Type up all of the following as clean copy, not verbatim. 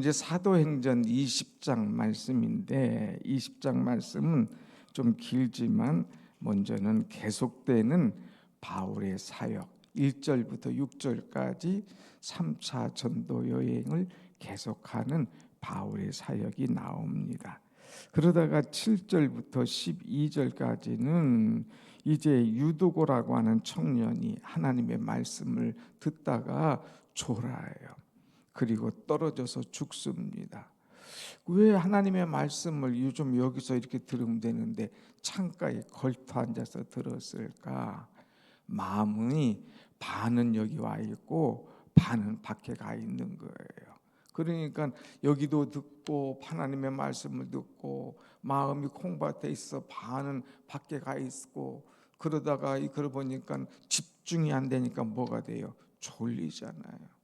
이제 사도행전 20장 말씀인데 20장 말씀은 좀 길지만 먼저는 계속되는 바울의 사역 1절부터 6절까지 3차 전도 여행을 계속하는 바울의 사역이 나옵니다. 그러다가 7절부터 12절까지는 이제 유두고라고 하는 청년이 하나님의 말씀을 듣다가 졸아요. 그리고 떨어져서 죽습니다. 왜 하나님의 말씀을 요즘 여기서 이렇게 들으면 되는데 창가에 걸터 앉아서 들었을까? 마음이 반은 여기 와 있고 반은 밖에 가 있는 거예요. 그러니까 여기도 듣고 하나님의 말씀을 듣고 마음이 콩밭에 있어 반은 밖에 가 있고 그러다가 이걸 보니까 집중이 안 되니까 뭐가 돼요? 졸리잖아요.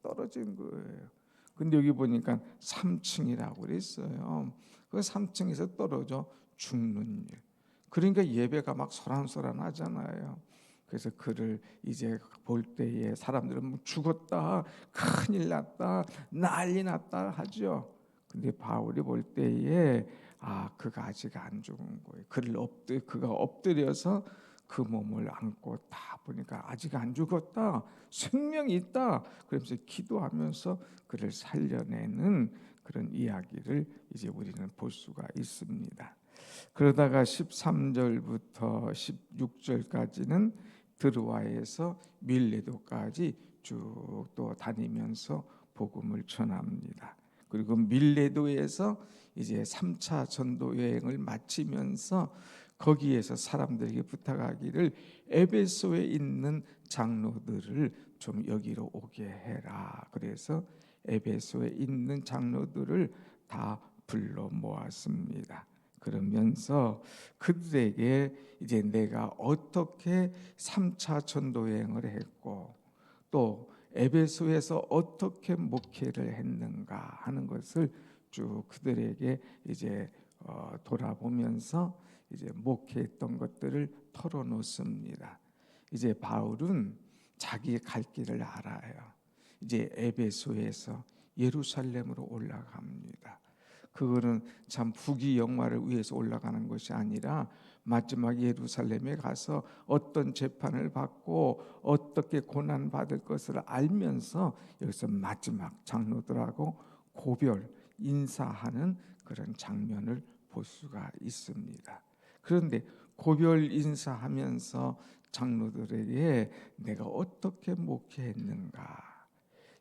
떨어진 거예요. 근데 여기 보니까 3층이라고 그랬어요. 그 3층에서 떨어져 죽는 일. 그러니까 예배가 막 소란소란하잖아요. 그래서 그를 이제 볼 때에 사람들은 뭐 죽었다, 큰일 났다, 난리 났다 하죠. 근데 바울이 볼 때에 그가 아직 안 죽은 거예요. 그가 엎드려서 그 몸을 안고 다 보니까 아직 안 죽었다, 생명이 있다. 그러면서 기도하면서 그를 살려내는 그런 이야기를 이제 우리는 볼 수가 있습니다. 그러다가 13절부터 16절까지는 드로아에서 밀레도까지 쭉 또 다니면서 복음을 전합니다. 그리고 밀레도에서 이제 3차 전도 여행을 마치면서 거기에서 사람들에게 부탁하기를 에베소에 있는 장로들을 좀 여기로 오게 해라. 그래서 에베소에 있는 장로들을 다 불러 모았습니다. 그러면서 그들에게 이제 내가 어떻게 3차 전도 여행을 했고 또 에베소에서 어떻게 목회를 했는가 하는 것을 쭉 그들에게 이제 돌아보면서 이제 목회했던 것들을 털어놓습니다. 이제 바울은 자기의 갈 길을 알아요. 이제 에베소에서 예루살렘으로 올라갑니다. 그거는 참 부귀 영화를 위해서 올라가는 것이 아니라 마지막 예루살렘에 가서 어떤 재판을 받고 어떻게 고난 받을 것을 알면서 여기서 마지막 장로들하고 고별 인사하는 그런 장면을 볼 수가 있습니다. 그런데 고별 인사하면서 장로들에게 내가 어떻게 목회했는가,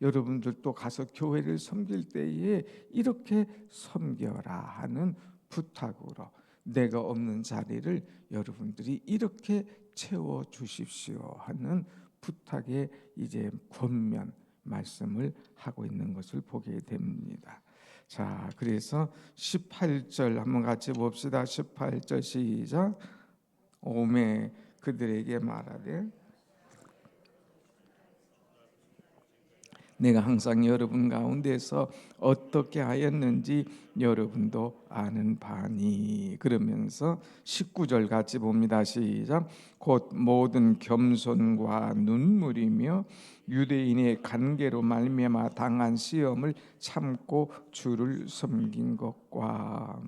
여러분들도 가서 교회를 섬길 때에 이렇게 섬겨라 하는 부탁으로 내가 없는 자리를 여러분들이 이렇게 채워 주십시오 하는 부탁에 이제 권면 말씀을 하고 있는 것을 보게 됩니다. 자, 그래서 18절 한번 같이 봅시다. 18절 시작. 오매 그들에게 말하되 내가 항상 여러분 가운데서 어떻게 하였는지 여러분도 아는 바니. 그러면서 19절 같이 봅니다. 시작. 곧 모든 겸손과 눈물이며 유대인의 관계로 말미암아 당한 시험을 참고 주를 섬긴 것과.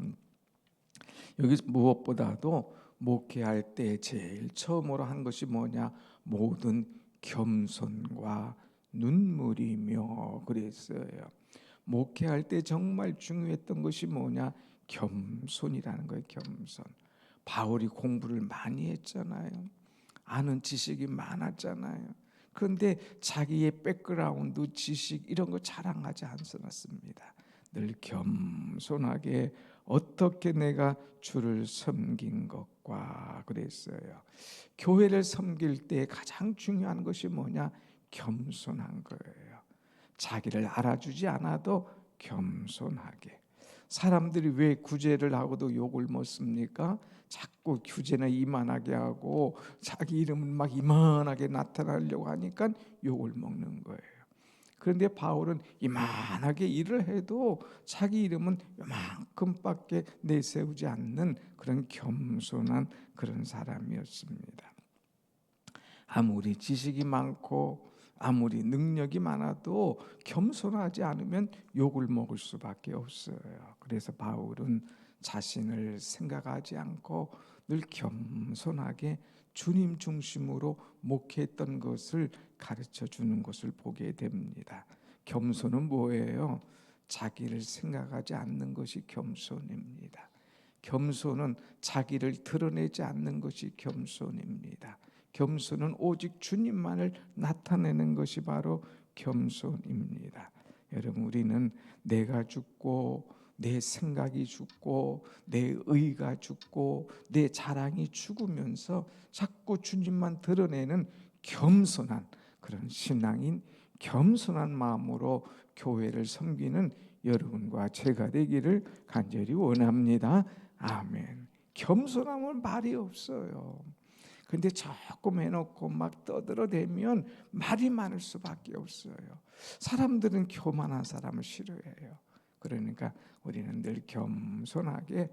여기 무엇보다도 목회할 때 제일 처음으로 한 것이 뭐냐? 모든 겸손과 눈물이며 그랬어요. 목회할 때 정말 중요했던 것이 뭐냐? 겸손이라는 거예요. 겸손. 바울이 공부를 많이 했잖아요. 아는 지식이 많았잖아요. 그런데 자기의 백그라운드 지식 이런 거 자랑하지 않았습니다. 늘 겸손하게 어떻게 내가 주를 섬긴 것과 그랬어요. 교회를 섬길 때 가장 중요한 것이 뭐냐? 겸손한 거예요. 자기를 알아주지 않아도 겸손하게. 사람들이 왜 구제를 하고도 욕을 먹습니까? 자꾸 규제나 이만하게 하고 자기 이름은 막 이만하게 나타나려고 하니까 욕을 먹는 거예요. 그런데 바울은 이만하게 일을 해도 자기 이름은 요만큼밖에 내세우지 않는 그런 겸손한 그런 사람이었습니다. 아무리 지식이 많고 아무리 능력이 많아도 겸손하지 않으면 욕을 먹을 수밖에 없어요. 그래서 바울은 자신을 생각하지 않고 늘 겸손하게 주님 중심으로 목회했던 것을 가르쳐 주는 것을 보게 됩니다. 겸손은 뭐예요? 자기를 생각하지 않는 것이 겸손입니다. 겸손은 자기를 드러내지 않는 것이 겸손입니다. 겸손은 오직 주님만을 나타내는 것이 바로 겸손입니다. 여러분, 우리는 내가 죽고 내 생각이 죽고 내 의가 죽고 내 자랑이 죽으면서 자꾸 주님만 드러내는 겸손한 그런 신앙인, 겸손한 마음으로 교회를 섬기는 여러분과 제가 되기를 간절히 원합니다. 아멘. 겸손함은 말이 없어요. 근데 조금 해놓고 막 떠들어대면 말이 많을 수밖에 없어요. 사람들은 교만한 사람을 싫어해요. 그러니까 우리는 늘 겸손하게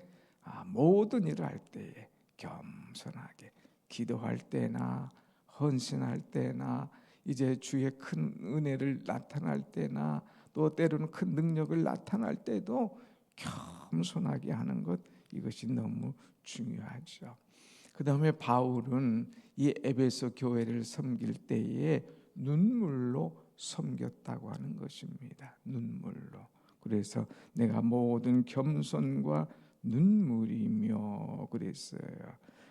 모든 일을 할 때에 겸손하게 기도할 때나 헌신할 때나 이제 주의 큰 은혜를 나타날 때나 또 때로는 큰 능력을 나타날 때도 겸손하게 하는 것, 이것이 너무 중요하죠. 그 다음에 바울은 이 에베소 교회를 섬길 때에 눈물로 섬겼다고 하는 것입니다. 눈물로. 그래서 내가 모든 겸손과 눈물이며 그랬어요.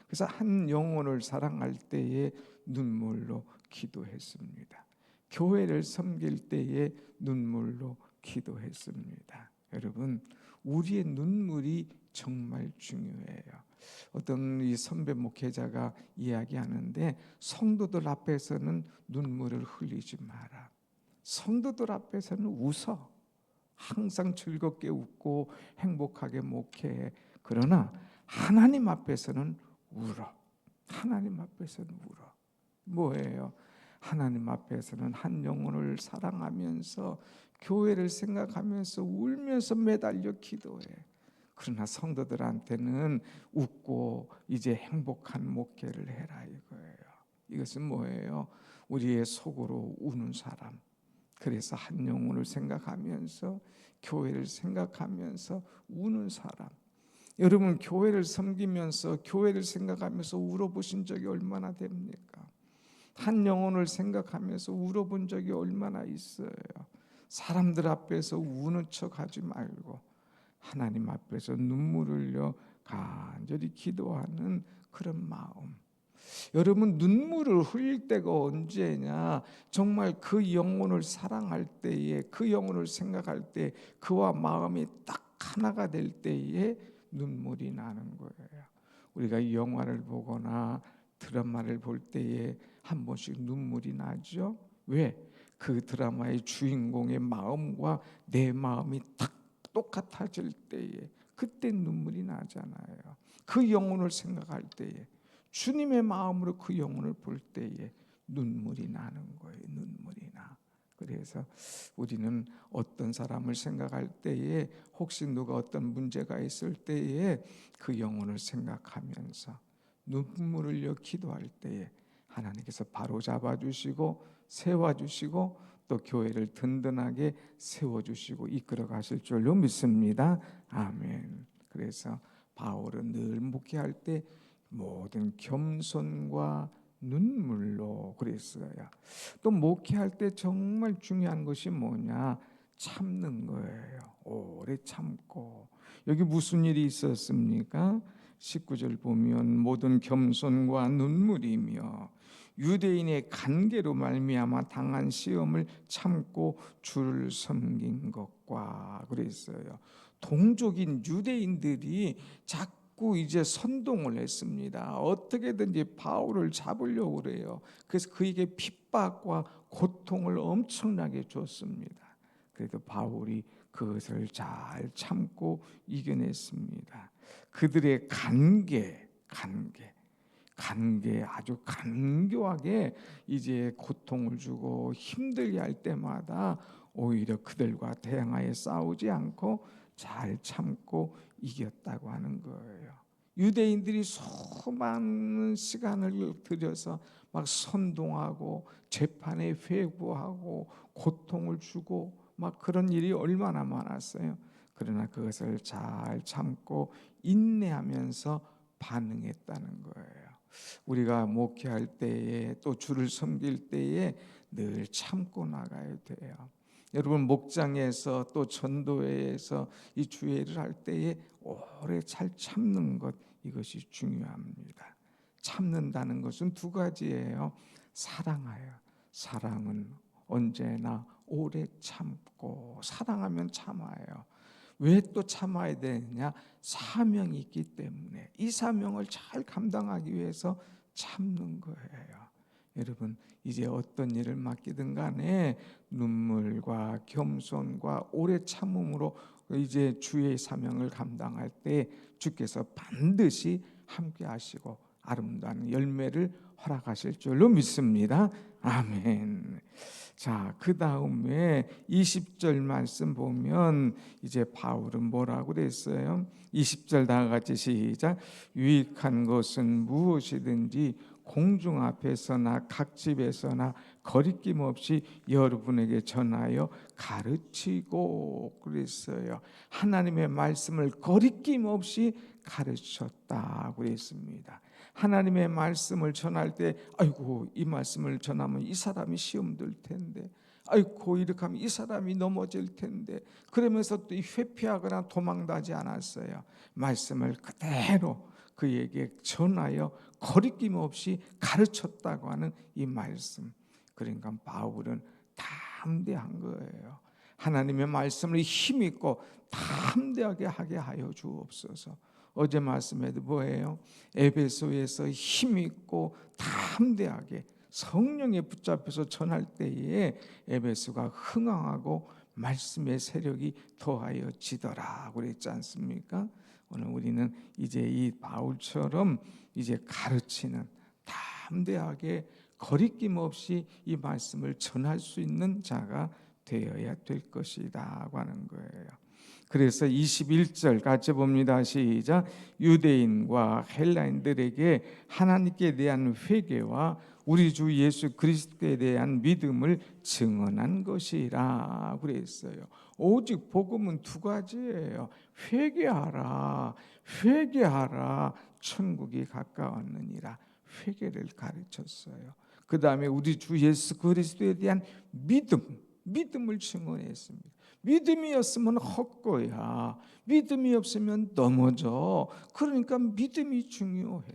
그래서 한 영혼을 사랑할 때에 눈물로 기도했습니다. 교회를 섬길 때에 눈물로 기도했습니다. 여러분, 우리의 눈물이 정말 중요해요. 어떤 이 선배 목회자가 이야기하는데, 성도들 앞에서는 눈물을 흘리지 마라. 성도들 앞에서는 웃어. 항상 즐겁게 웃고 행복하게 목회해. 그러나 하나님 앞에서는 울어. 하나님 앞에서는 울어. 뭐예요? 하나님 앞에서는 한 영혼을 사랑하면서 교회를 생각하면서 울면서 매달려 기도해. 그러나 성도들한테는 웃고 이제 행복한 목회를 해라 이거예요. 이것은 뭐예요? 우리의 속으로 우는 사람. 그래서 한 영혼을 생각하면서 교회를 생각하면서 우는 사람. 여러분, 교회를 섬기면서 교회를 생각하면서 울어보신 적이 얼마나 됩니까? 한 영혼을 생각하면서 울어본 적이 얼마나 있어요. 사람들 앞에서 우는 척하지 말고 하나님 앞에서 눈물 흘려 간절히 기도하는 그런 마음. 여러분, 눈물을 흘릴 때가 언제냐? 정말 그 영혼을 사랑할 때에, 그 영혼을 생각할 때, 그와 마음이 딱 하나가 될 때에 눈물이 나는 거예요. 우리가 영화를 보거나 드라마를 볼 때에 한 번씩 눈물이 나죠. 왜? 그 드라마의 주인공의 마음과 내 마음이 딱 똑같아질 때에 그때 눈물이 나잖아요. 그 영혼을 생각할 때에, 주님의 마음으로 그 영혼을 볼 때에 눈물이 나는 거예요. 눈물이 나. 그래서 우리는 어떤 사람을 생각할 때에, 혹시 누가 어떤 문제가 있을 때에 그 영혼을 생각하면서 눈물을 흘려 기도할 때에 하나님께서 바로 잡아주시고 세워주시고 또 교회를 든든하게 세워주시고 이끌어 가실 줄로 믿습니다. 아멘. 그래서 바울은 늘 목회할 때 모든 겸손과 눈물로 그랬어요. 또 목회할 때 정말 중요한 것이 뭐냐? 참는 거예요. 오래 참고. 여기 무슨 일이 있었습니까? 19절 보면 모든 겸손과 눈물이며 유대인의 간계로 말미암아 당한 시험을 참고 주를 섬긴 것과 그랬어요. 동족인 유대인들이 자꾸 이제 선동을 했습니다. 어떻게든지 바울을 잡으려고 그래요. 그래서 그에게 핍박과 고통을 엄청나게 줬습니다. 그래도 바울이 그것을 잘 참고 이겨냈습니다. 그들의 간계 아주 간교하게 이제 고통을 주고 힘들게 할 때마다 오히려 그들과 대항하여 싸우지 않고 잘 참고 이겼다고 하는 거예요. 유대인들이 수많은 시간을 들여서 막 선동하고 재판에 회부하고 고통을 주고 막 그런 일이 얼마나 많았어요. 그러나 그것을 잘 참고 인내하면서 반응했다는 거예요. 우리가 목회할 때에 또 주를 섬길 때에 늘 참고 나가야 돼요. 여러분 목장에서 또 전도회에서 이 주회를 할 때에 오래 잘 참는 것, 이것이 중요합니다. 참는다는 것은 두 가지예요. 사랑하여, 사랑은 언제나 오래 참고, 사랑하면 참아요. 왜 또 참아야 되느냐? 사명이 있기 때문에. 이 사명을 잘 감당하기 위해서 참는 거예요. 여러분 이제 어떤 일을 맡기든 간에 눈물과 겸손과 오래 참음으로 이제 주의 사명을 감당할 때 주께서 반드시 함께 하시고 아름다운 열매를 허락하실 줄로 믿습니다. 아멘. 자, 그 다음에 20절 말씀 보면 이제 바울은 뭐라고 그랬어요? 20절 다 같이 시작. 유익한 것은 무엇이든지 공중 앞에서나 각 집에서나 거리낌 없이 여러분에게 전하여 가르치고 그랬어요. 하나님의 말씀을 거리낌 없이 가르쳤다고 그랬습니다. 하나님의 말씀을 전할 때 아이고 이 말씀을 전하면 이 사람이 시험 들 텐데, 아이고 이렇게 하면 이 사람이 넘어질 텐데, 그러면서 또 회피하거나 도망가지 않았어요. 말씀을 그대로 그에게 전하여 거리낌 없이 가르쳤다고 하는 이 말씀. 그러니까 바울은 담대한 거예요. 하나님의 말씀을 힘있고 담대하게 하게 하여 주옵소서. 어제 말씀에도 뭐예요? 에베소에서 힘있고 담대하게 성령에 붙잡혀서 전할 때에 에베소가 흥황하고 말씀의 세력이 더하여 지더라 그랬지 않습니까? 오늘 우리는 이제 이 바울처럼 이제 가르치는, 담대하게 거리낌 없이 이 말씀을 전할 수 있는 자가 되어야 될 것이라고 하는 거예요. 그래서 21절 같이 봅니다. 시작. 유대인과 헬라인들에게 하나님께 대한 회개와 우리 주 예수 그리스도에 대한 믿음을 증언한 것이라 그랬어요. 오직 복음은 두 가지예요. 회개하라, 회개하라, 천국이 가까웠느니라. 회개를 가르쳤어요. 그 다음에 우리 주 예수 그리스도에 대한 믿음을 증언했습니다. 믿음이었으면 헛거야. 믿음이 없으면 넘어져. 그러니까 믿음이 중요해.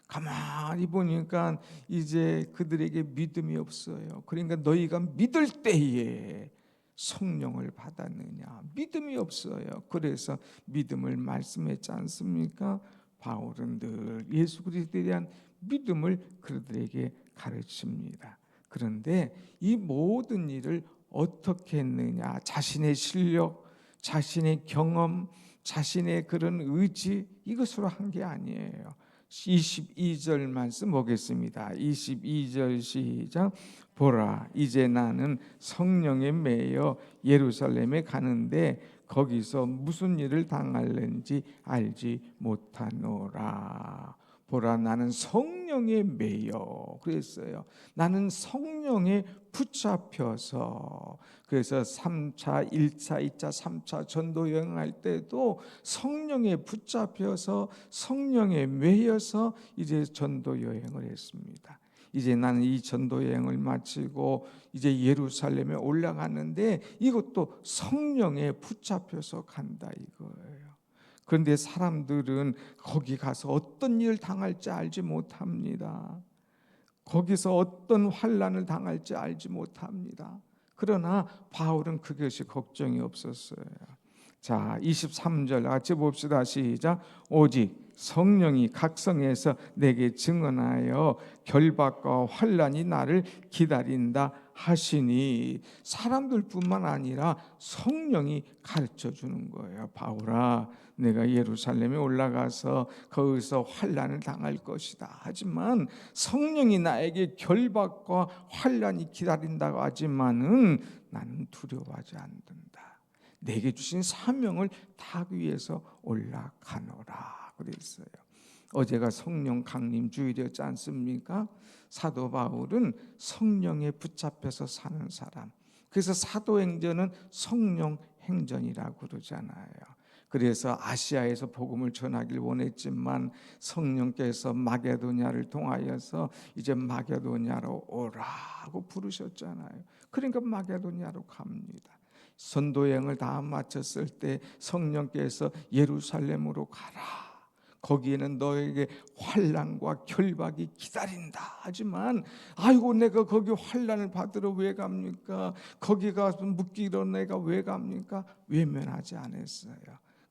가만히 보니까 이제 그들에게 믿음이 없어요. 그러니까 너희가 믿을 때에 성령을 받았느냐? 믿음이 없어요. 그래서 믿음을 말씀했지 않습니까? 바울은 늘 예수 그리스도에 대한 믿음을 그들에게 가르칩니다. 그런데 이 모든 일을 어떻게 했느냐? 자신의 실력, 자신의 경험, 자신의 그런 의지, 이것으로 한 게 아니에요. 22절 말씀 보겠습니다. 22절 시작. 보라, 이제 나는 성령에 매여 예루살렘에 가는데 거기서 무슨 일을 당할는지 알지 못하노라. 보라, 나는 성령에 매여 그랬어요. 나는 성령에 붙잡혀서. 그래서 3차, 1차, 2차, 3차 전도 여행할 때도 성령에 붙잡혀서 성령에 매여서 이제 전도 여행을 했습니다. 이제 나는 이 전도 여행을 마치고 이제 예루살렘에 올라가는데 이것도 성령에 붙잡혀서 간다 이거예요. 그런데 사람들은 거기 가서 어떤 일을 당할지 알지 못합니다. 거기서 어떤 환난을 당할지 알지 못합니다. 그러나 바울은 그것이 걱정이 없었어요. 자, 23절 같이 봅시다. 시작. 오직 성령이 각성해서 내게 증언하여 결박과 환난이 나를 기다린다 하시니, 사람들뿐만 아니라 성령이 가르쳐 주는 거예요. 바울아, 내가 예루살렘에 올라가서 거기서 환난을 당할 것이다. 하지만 성령이 나에게 결박과 환난이 기다린다고 하지만은 나는 두려워하지 않는다. 내게 주신 사명을 다하기 위해서 올라가노라 그랬어요. 어제가 성령 강림 주일이었지 않습니까? 사도 바울은 성령에 붙잡혀서 사는 사람. 그래서 사도행전은 성령 행전이라고 그러잖아요. 그래서 아시아에서 복음을 전하길 원했지만 성령께서 마게도냐를 통하여서 이제 마게도냐로 오라고 부르셨잖아요. 그러니까 마게도냐로 갑니다. 선도여행을 다 마쳤을 때 성령께서 예루살렘으로 가라. 거기에는 너에게 환난과 결박이 기다린다. 하지만 아이고 내가 거기 환난을 받으러 왜 갑니까? 거기 가서 묵기로 내가 왜 갑니까? 외면하지 않았어요.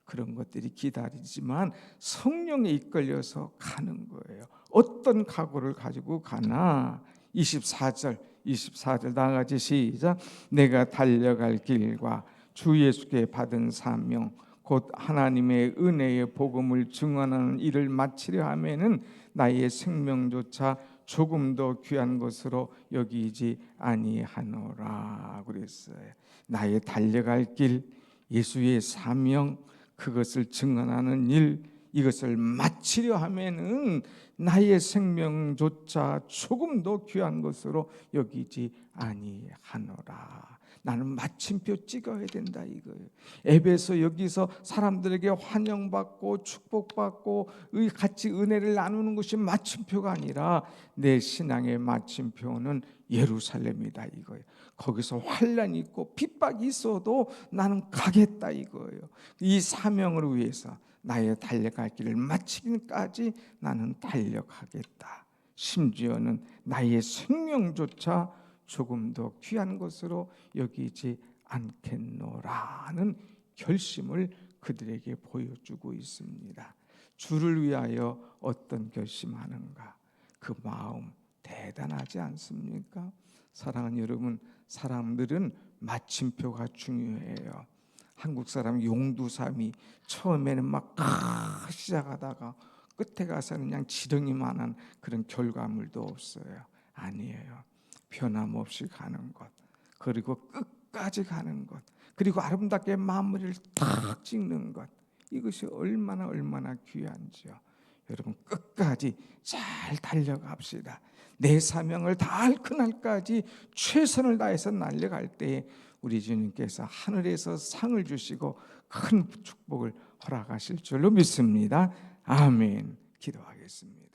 그런 것들이 기다리지만 성령에 이끌려서 가는 거예요. 어떤 각오를 가지고 가나? 24절 다 같이 시작. 내가 달려갈 길과 주 예수께 받은 사명 곧 하나님의 은혜의 복음을 증언하는 일을 마치려 하면은 나의 생명조차 조금 더 귀한 것으로 여기지 아니하노라 그랬어요. 나의 달려갈 길, 예수의 사명, 그것을 증언하는 일, 이것을 마치려 하면은 나의 생명조차 조금 더 귀한 것으로 여기지 아니하노라. 나는 마침표 찍어야 된다 이거예요. 에베소 여기서 사람들에게 환영받고 축복받고 같이 은혜를 나누는 것이 마침표가 아니라 내 신앙의 마침표는 예루살렘이다 이거예요. 거기서 환난이 있고 핍박이 있어도 나는 가겠다 이거예요. 이 사명을 위해서 나의 달려갈 길을 마치기까지 나는 달려가겠다. 심지어는 나의 생명조차 조금 더 귀한 것으로 여기지 않겠노라는 결심을 그들에게 보여주고 있습니다. 주를 위하여 어떤 결심하는가? 그 마음 대단하지 않습니까? 사랑하는 여러분, 사람들은 마침표가 중요해요. 한국 사람 용두삼이 처음에는 막 시작하다가 끝에 가서는 그냥 지렁이만한 그런 결과물도 없어요. 아니에요. 변함없이 가는 것, 그리고 끝까지 가는 것, 그리고 아름답게 마무리를 딱 찍는 것, 이것이 얼마나 귀한지요. 여러분 끝까지 잘 달려갑시다. 내 사명을 다할 그날까지 최선을 다해서 날려갈 때에 우리 주님께서 하늘에서 상을 주시고 큰 축복을 허락하실 줄로 믿습니다. 아멘. 기도하겠습니다.